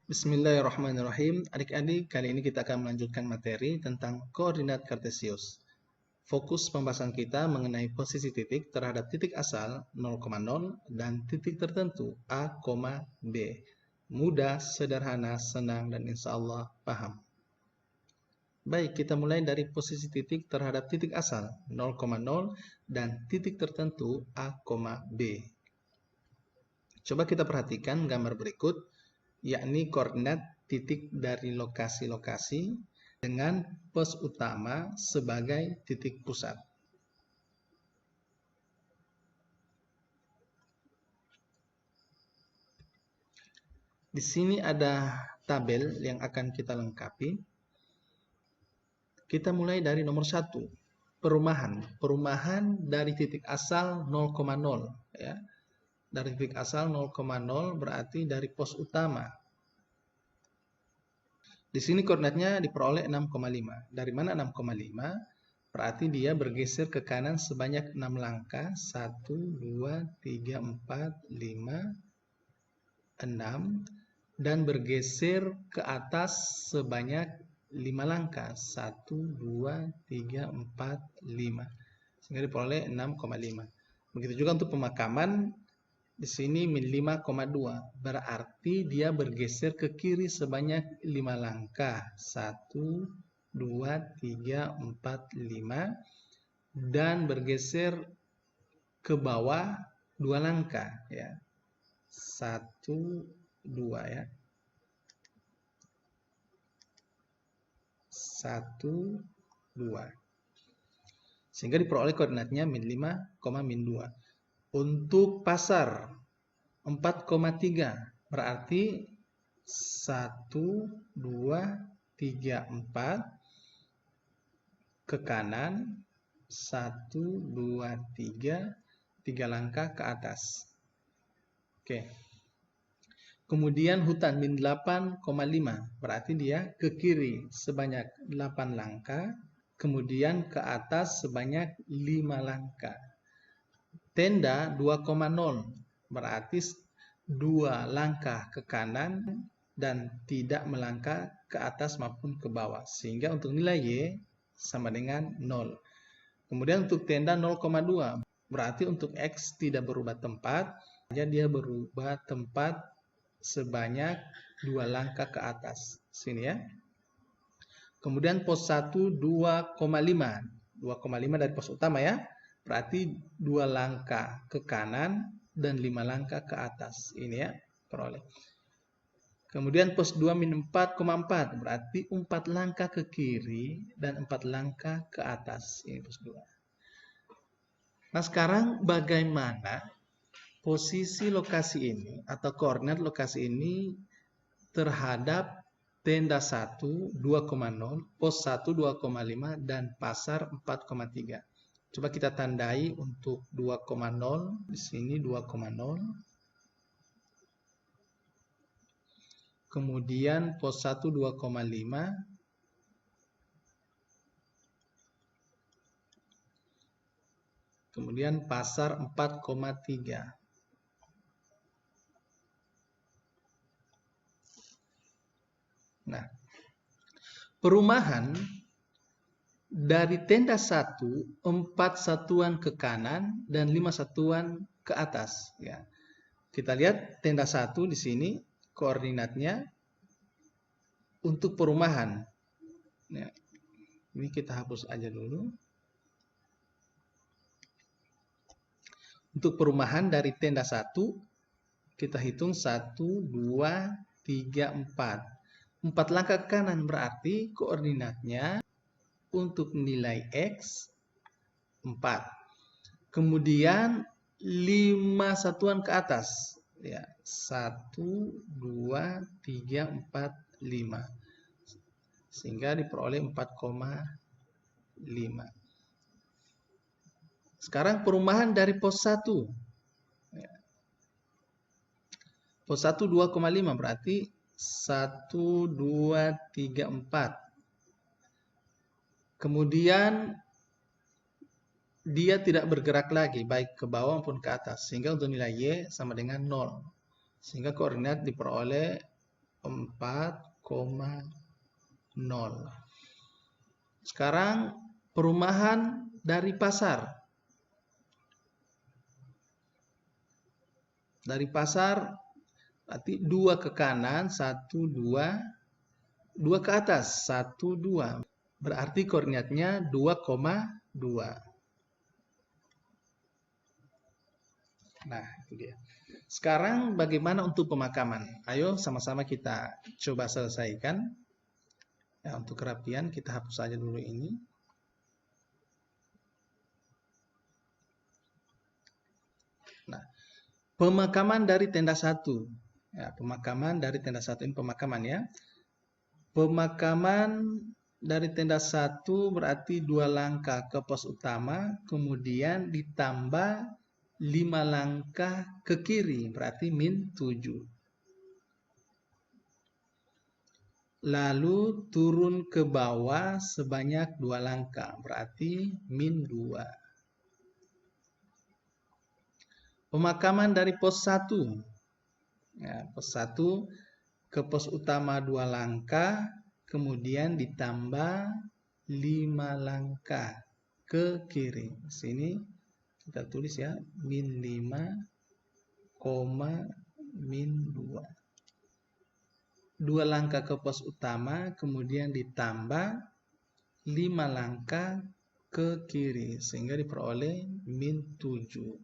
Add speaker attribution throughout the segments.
Speaker 1: Bismillahirrahmanirrahim. Adik-adik, kali ini kita akan melanjutkan materi tentang koordinat kartesius. Fokus pembahasan kita mengenai posisi titik terhadap titik asal 0,0 dan titik tertentu A, B. Mudah, sederhana, senang, dan insya Allah paham. Baik, kita mulai dari posisi titik terhadap titik asal 0,0 dan titik tertentu A, B. Coba kita perhatikan gambar berikut, yakni koordinat titik dari lokasi-lokasi dengan pos utama sebagai titik pusat. Di sini ada tabel yang akan kita lengkapi. Kita mulai dari nomor 1, perumahan. Perumahan dari titik asal 0,0 ya. Dari titik asal 0,0 berarti dari pos utama. Di sini koordinatnya diperoleh 6,5. Dari mana 6,5? Berarti dia bergeser ke kanan sebanyak 6 langkah. 1, 2, 3, 4, 5, 6. Dan bergeser ke atas sebanyak 5 langkah. 1, 2, 3, 4, 5. Sehingga diperoleh 6,5. Begitu juga untuk pemakaman. Di sini min 5,2, berarti dia bergeser ke kiri sebanyak 5 langkah. 1, 2, 3, 4, 5. Dan bergeser ke bawah 2 langkah. Ya. 1, 2 ya. 1, 2. Sehingga diperoleh koordinatnya min 5, min 2. Untuk pasar 4,3 berarti 1, 2, 3, 4 ke kanan, 1, 2, 3 langkah ke atas. Oke. Kemudian hutan min 8,5 berarti dia ke kiri sebanyak 8 langkah, kemudian ke atas sebanyak 5 langkah. Tenda 2,0 berarti 2 langkah ke kanan dan tidak melangkah ke atas maupun ke bawah. Sehingga untuk nilai Y sama dengan 0. Kemudian untuk tenda 0,2 berarti untuk X tidak berubah tempat, jadi dia berubah tempat sebanyak 2 langkah ke atas. Sini ya. Kemudian pos 1 2,5. 2,5 dari pos utama ya. Berarti 2 langkah ke kanan dan 5 langkah ke atas. Ini ya, peroleh. Kemudian pos 2 min 4,4. Berarti 4 langkah ke kiri dan 4 langkah ke atas. Ini pos 2. Nah sekarang bagaimana posisi lokasi ini atau koordinat lokasi ini terhadap tenda 1 2,0, pos 1 2,5 dan pasar 4,3. Coba kita tandai untuk 2,0 di sini 2,0. Kemudian pos 1 2,5. Kemudian pasar 4,3. Nah, perumahan dari tenda 1, 4 satuan ke kanan dan 5 satuan ke atas. Ya. Kita lihat tenda 1 di sini koordinatnya untuk perumahan. Ya. Ini kita hapus aja dulu. Untuk perumahan dari tenda 1 kita hitung 1, 2, 3, 4. 4 langkah ke kanan berarti koordinatnya untuk nilai X 4. Kemudian 5 satuan ke atas. Ya, 1, 2, 3, 4, 5. Sehingga diperoleh 4,5. Sekarang perumahan dari pos 1. Ya. Pos 1 2,5 berarti 1, 2, 3, 4. Kemudian dia tidak bergerak lagi baik ke bawah maupun ke atas. Sehingga untuk nilai Y sama dengan 0. Sehingga koordinat diperoleh 4,0. Sekarang perumahan dari pasar. Dari pasar berarti 2 ke kanan, 1, 2, 2 ke atas, 1, 2. Berarti koordinatnya 2,2. Nah, itu dia. Sekarang bagaimana untuk pemakaman? Ayo sama-sama kita coba selesaikan. Ya, untuk kerapian kita hapus saja dulu ini. Nah, pemakaman dari tenda 1. Ya, pemakaman dari tenda 1 ini pemakaman ya. Pemakaman dari tenda 1 berarti 2 langkah ke pos utama, kemudian ditambah 5 langkah ke kiri, berarti min 7. Lalu turun ke bawah sebanyak 2 langkah, berarti min 2. Pemakaman dari pos 1. Ya, pos 1 ke pos utama 2 langkah, kemudian ditambah 5 langkah ke kiri. Sini kita tulis ya, min 5, min 2. 2 langkah ke pos utama, kemudian ditambah 5 langkah ke kiri, sehingga diperoleh min 7.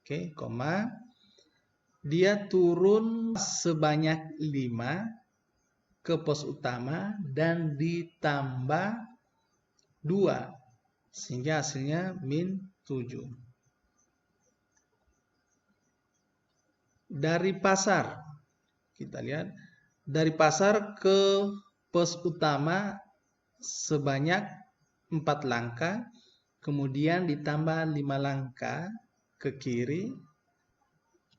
Speaker 1: Oke, koma. Dia turun sebanyak 5 ke pos utama dan ditambah 2, sehingga hasilnya min 7. Dari pasar, kita lihat, dari pasar ke pos utama sebanyak 4 langkah, kemudian ditambah 5 langkah ke kiri,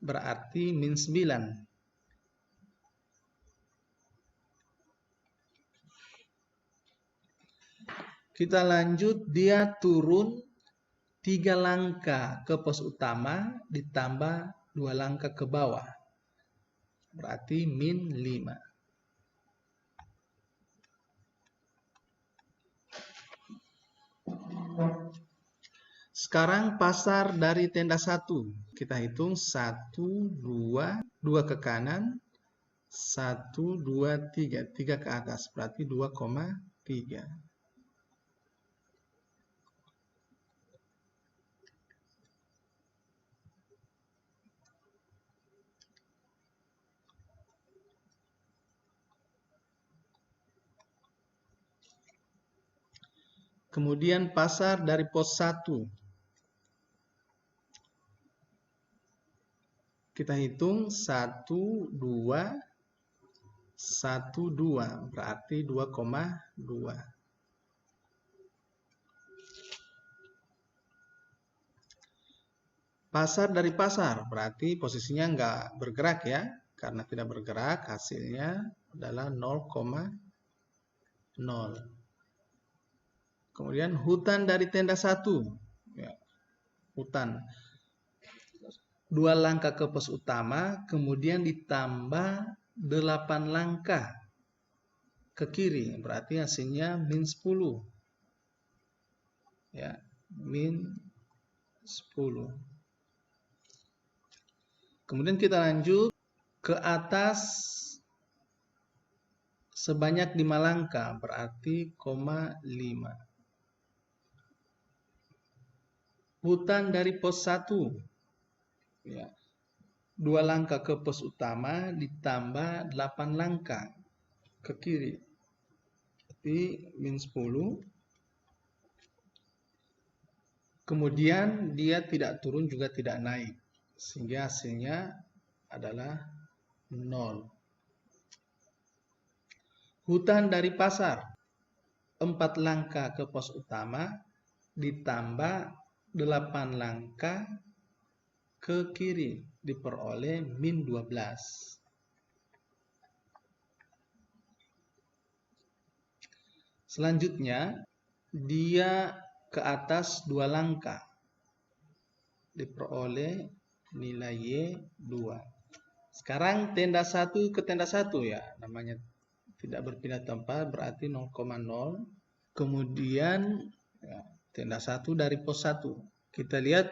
Speaker 1: berarti min 9. Kita lanjut, dia turun 3 langkah ke pos utama, ditambah 2 langkah ke bawah, berarti min 5. Sekarang pasar dari tenda 1. Kita hitung 1, 2, 2 ke kanan, 1, 2, 3. 3 ke atas, berarti 2,3. Kemudian pasar dari pos 1. Kita hitung 1, 2, 1, 2, berarti 2,2. Pasar dari pasar, berarti posisinya nggak bergerak ya. Karena tidak bergerak, hasilnya adalah 0,0. Kemudian hutan dari tenda 1. Ya, hutan. 2 langkah ke pos utama, kemudian ditambah 8 langkah ke kiri, berarti hasilnya min 10. Ya, min 10. Kemudian kita lanjut ke atas sebanyak 5 langkah, berarti 0,5. Hutan dari pos 1. Ya. 2 langkah ke pos utama ditambah 8 langkah ke kiri, berarti min 10. Kemudian dia tidak turun juga tidak naik, sehingga hasilnya adalah 0. Hutan dari pasar, 4 langkah ke pos utama ditambah 8 langkah ke kiri, diperoleh min 12. Selanjutnya, dia ke atas 2 langkah, diperoleh nilai Y 2. Sekarang tenda 1 ke tenda 1 ya, namanya tidak berpindah tempat berarti 0,0. Kemudian ya, tenda 1 dari pos 1. Kita lihat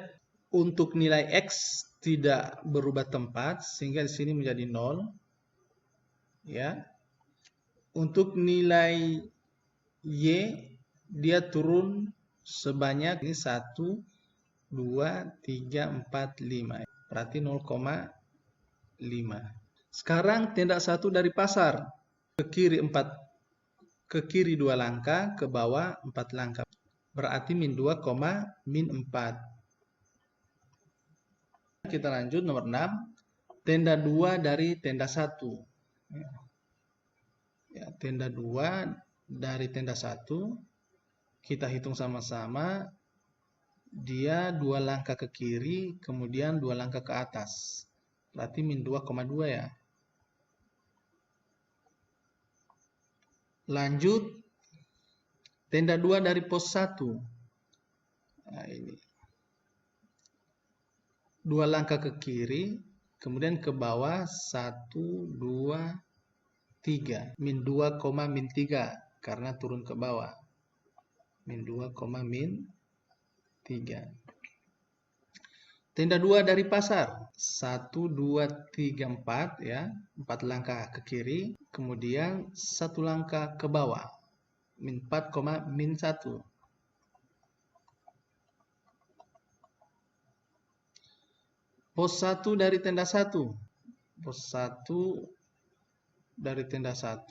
Speaker 1: untuk nilai X tidak berubah tempat sehingga di sini menjadi 0. Ya. Untuk nilai Y dia turun sebanyak ini 1, 2, 3, 4, 5. Berarti 0,5. Sekarang tenda 1 dari pasar. Ke kiri 2 langkah, ke bawah 4 langkah. Berarti min 2, min 4. Kita lanjut nomor 6. Tenda 2 dari tenda 1. Ya, tenda 2 dari tenda 1. Kita hitung sama-sama. Dia 2 langkah ke kiri, kemudian 2 langkah ke atas. Berarti min 2,2 ya. Lanjut, tenda 2 dari pos 1. Nah, ini. 2 langkah ke kiri, kemudian ke bawah 1, 2, 3. Min 2, min 3 karena turun ke bawah. Min 2, min 3. Tenda 2 dari pasar. 1, 2, 3, 4 ya. 4 langkah ke kiri, kemudian 1 langkah ke bawah. Min 4, min 1. Pos 1 dari tenda 1. Pos 1 dari tenda 1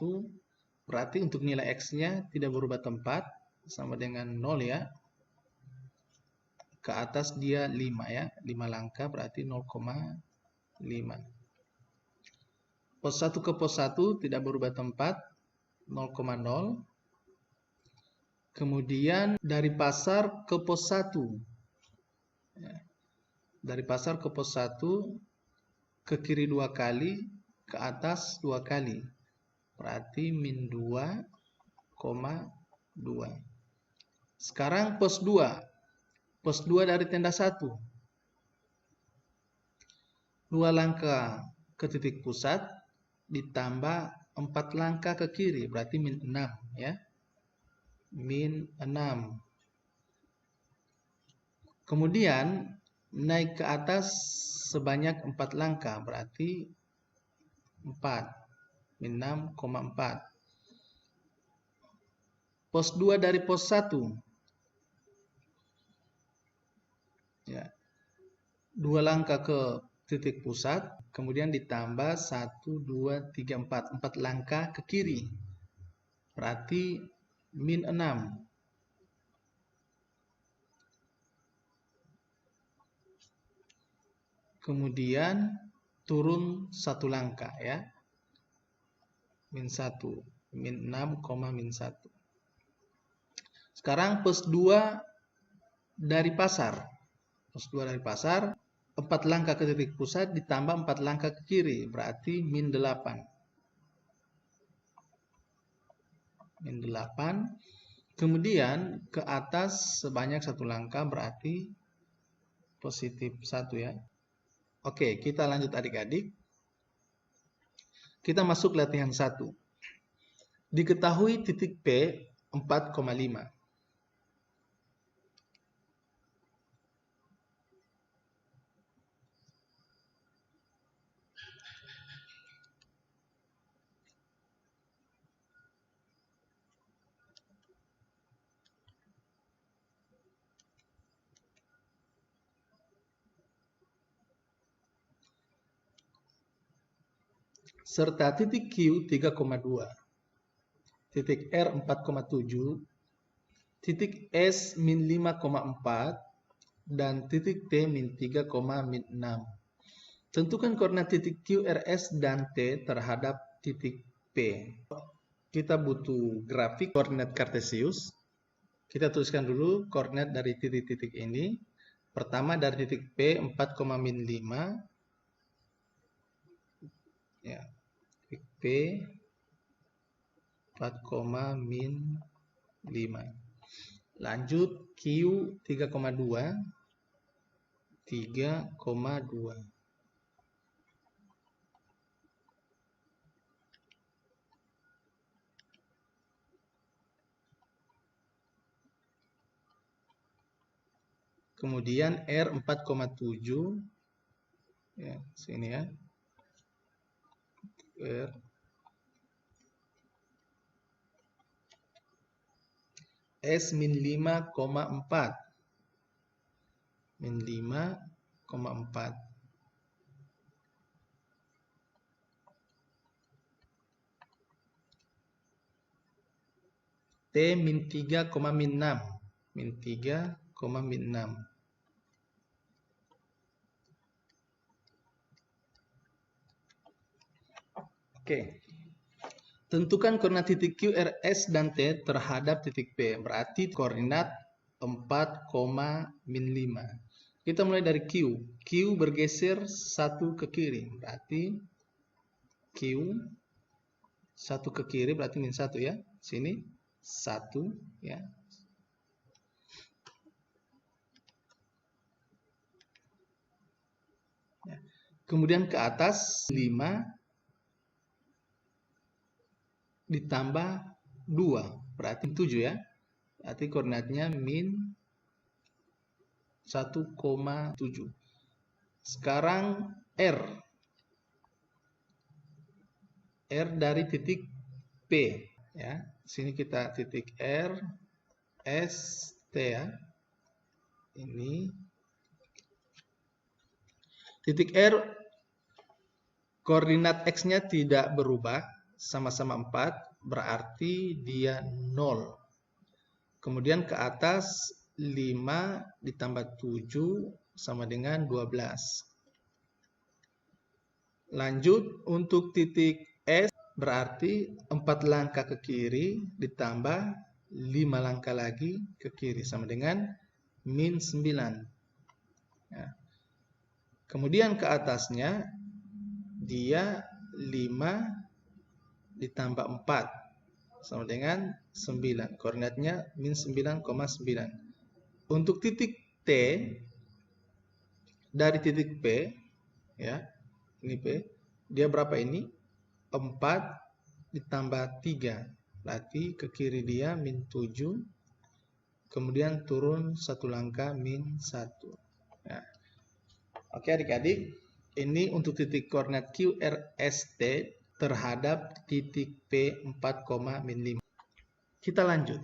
Speaker 1: berarti untuk nilai X-nya tidak berubah tempat, sama dengan 0 ya. Ke atas dia 5 ya, 5 langkah berarti 0,5. Pos 1 ke pos 1 tidak berubah tempat, 0,0. Kemudian dari pasar ke pos 1. Ya. Dari pasar ke pos 1, ke kiri 2 kali, ke atas 2 kali. Berarti min 2,2. Sekarang pos 2. Pos 2 dari tenda 1. 2 langkah ke titik pusat ditambah 4 langkah ke kiri, berarti min 6 ya. Min 6. Kemudian naik ke atas sebanyak 4 langkah, berarti 4. Min 6,4. Pos 2 dari pos 1. Ya. 2 langkah ke titik pusat, kemudian ditambah 1, 2, 3, 4. 4 langkah ke kiri. Berarti min 6. Kemudian turun 1 langkah ya. Min 1. Min 6, min 1. Sekarang pos 2 dari pasar. Pos 2 dari pasar, 4 langkah ke titik pusat ditambah 4 langkah ke kiri, berarti min 8. Min 8. Kemudian ke atas sebanyak 1 langkah, berarti positif 1 ya. Oke, kita lanjut adik-adik. Kita masuk latihan 1. Diketahui titik P 4,5. Serta titik Q 3,2, titik R 4,7, titik S min 5,4, dan titik T min 3, min 6. Tentukan koordinat titik Q, R, S, dan T terhadap titik P. Kita butuh grafik koordinat Kartesius. Kita tuliskan dulu koordinat dari titik-titik ini. Pertama dari titik P 4, min 5. Ya. Titik P 4, min 5. Lanjut Q 3,2. 3,2. kemudian R 4,7, ya, sini ya, R, S min 5,4, min 5,4, T min 3, min 6, min 3, min 6. Oke. Tentukan koordinat titik Q, R, S, dan T terhadap titik P. Berarti koordinat 4, min 5. Kita mulai dari Q. Q bergeser 1 ke kiri. Berarti Q 1 ke kiri berarti min 1 ya. Sini 1 ya. Kemudian ke atas 5 ditambah 2 berarti 7 ya. Berarti koordinatnya min 1,7. Sekarang R dari titik P ya. Sini kita titik R, S, T ya. Ini titik R, koordinat X-nya tidak berubah, sama-sama 4, berarti dia 0. Kemudian ke atas 5 ditambah 7 sama dengan 12. Lanjut untuk titik S, berarti 4 langkah ke kiri ditambah 5 langkah lagi ke kiri sama dengan min 9. Ya. Kemudian ke atasnya dia 5 ditambah 4 sama dengan 9. Koordinatnya min 9,9. Untuk titik T dari titik P ya. Ini P. Dia berapa ini? 4 ditambah 3. Berarti ke kiri dia min 7. Kemudian turun 1 langkah min 1. Ya. Oke adik-adik. Ini untuk titik koordinat Q, R, S, T terhadap titik P 4, min 5. Kita lanjut.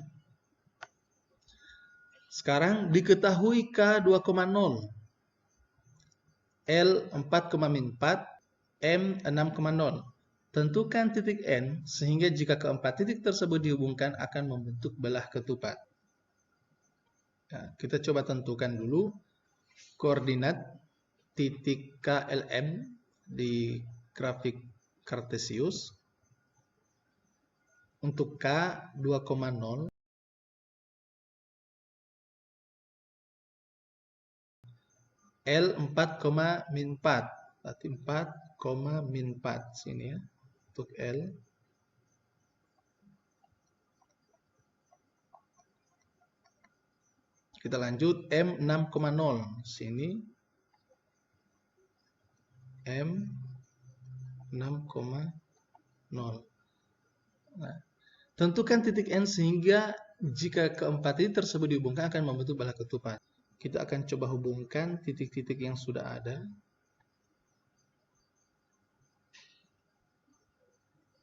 Speaker 1: Sekarang diketahui K 2,0, L 4, min 4, M 6,0. Tentukan titik N sehingga jika keempat titik tersebut dihubungkan akan membentuk belah ketupat. Nah, kita coba tentukan dulu koordinat titik KLM di grafik Kartesius. Untuk K 2,0, L 4, min 4, berarti 4, min 4 sini ya untuk L. Kita lanjut M 6,0 sini M 6,0. Nah, tentukan titik N sehingga jika keempat titik tersebut dihubungkan akan membentuk belah ketupat. Kita akan coba hubungkan titik-titik yang sudah ada.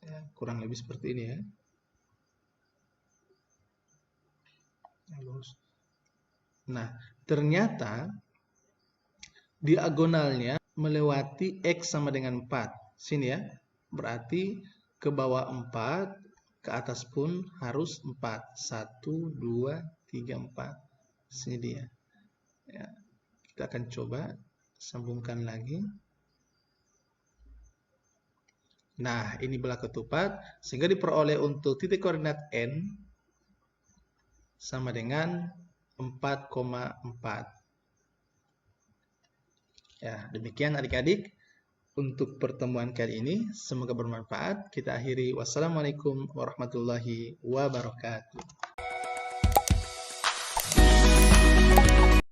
Speaker 1: Ya, kurang lebih seperti ini ya. Nah, ternyata diagonalnya melewati X sama dengan 4. Sini ya. Berarti ke bawah 4, ke atas pun harus 4. 1, 2, 3, 4. Sini dia. Ya. Kita akan coba sambungkan lagi. Nah, ini belah ketupat. Sehingga diperoleh untuk titik koordinat N sama dengan 4,4. Ya, demikian adik-adik untuk pertemuan kali ini. Semoga bermanfaat. Kita akhiri. Wassalamualaikum warahmatullahi wabarakatuh.